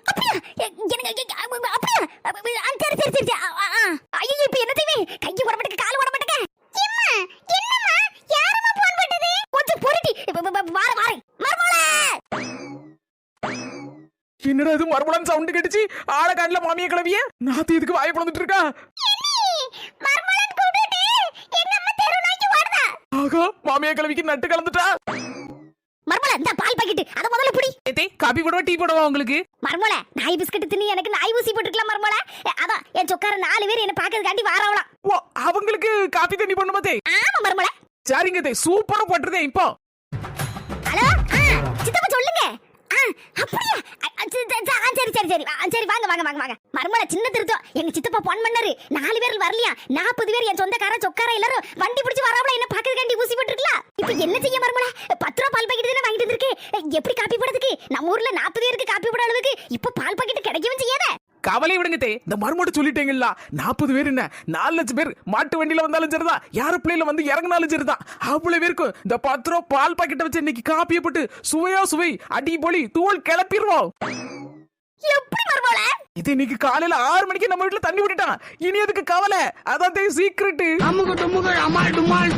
அப்படியா அப்படியா சரி சரி சரி ஐயோ இப்ப என்ன செய்வேன்? கையை ஓட மாட்டேங்க, கால் ஓட மாட்டேங்க. என்னம்மா யாரம்மா போன் பண்ணது? கொஞ்சம் பொறுட்டி வார வாரேன். மர்மோளே என்னடா இது மர்மலன் சவுண்ட் கேட்டுச்சு? ஆள காட்ல மாமிய கிளவிய நாத்து இதுக்கு வாயை பொளந்துட்டு இருக்கா. மர்மோளன் கூப்பிட்டு என்னம்மா தெருநாய்க்கு ஓடுதா? ஆகா மாமிய கிளவிக்கு நட்டு கலந்துட்டா. மர்மோளே இந்த பால் பாக்கெட் அத முதல்ல புடி. ஏதே காபி போடவா டீ போடவா உங்களுக்கு? மர்மோளே நாய் பிஸ்கட் தின்னு எனக்கு நாய் ஊசி போட்டுக்கலாம் மர்மோளே. அதான் என் சொக்கார 4 பேர் என்ன பாக்கிறதுக்காண்டி வாராவலாம். ஓ அவங்களுக்கு காபி தண்ணி பண்ணுமா தே? ஆமா மர்மோளே. சரிங்க தே சூப்பரா போட்டுறதே இப்போ. ஹலோ சித்தப்பா சொல்லுங்க. அப்படியா சரி சரி சரி சரி வாங்க வாங்க வாங்க வாங்க. மர்மோளே சின்ன திருத்தம் எங்க சித்தப்பா போன் பண்ணாரு. 4 பேர் வரலையா? 40 பேர் என் சொந்தக்கார சொக்கார எல்லாரும் வண்டி பிடிச்சு வராவல என்ன பாக்கிறதுக்காண்டி ஊசி போட்டுருக்கலாம். இப்போ என்ன செய்ய மர்மோளே? 10 ரூபாய் பால் பாக்கெட் தானே வாங்கிட்டு வந்திருக்கேன். எப்படி காப்பி போடுறதுக்கு? நம்ம ஊர்ல 40 பேருக்கு காப்பி போட அளவுக்கு இப்போ பால் பாக்கெட் கிடைக்கவும் செய்யாத. கவலை விடுங்க தே, இந்த மர்மோட சொல்லிட்டேங்கல்ல 40 பேர் என்ன 4 லட்சம் பேர் மாட்டு வண்டியில வந்தாலும் சரிதான், யார பிள்ளைல வந்து இறங்கினாலும் சரிதான், அவ்வளவு பேருக்கும் இந்த 10 ரூபாய் பால் பாக்கெட்டை வச்சு இன்னைக்கு காப்பியை போட்டு சுவையா சுவை அடி பொலி தூள் கிளப்பிடுவோம். எப்படி மர்மோளே? இது இன்னைக்கு காலையில 6 மணிக்கு நம்ம வீட்டுல தண்ணி விட்டுட்டான். இனி எதுக்கு கவலை? அதான் சீக்ரெட். அம்முக்கு டும்முக்கு அம்மாள் டும்மாள்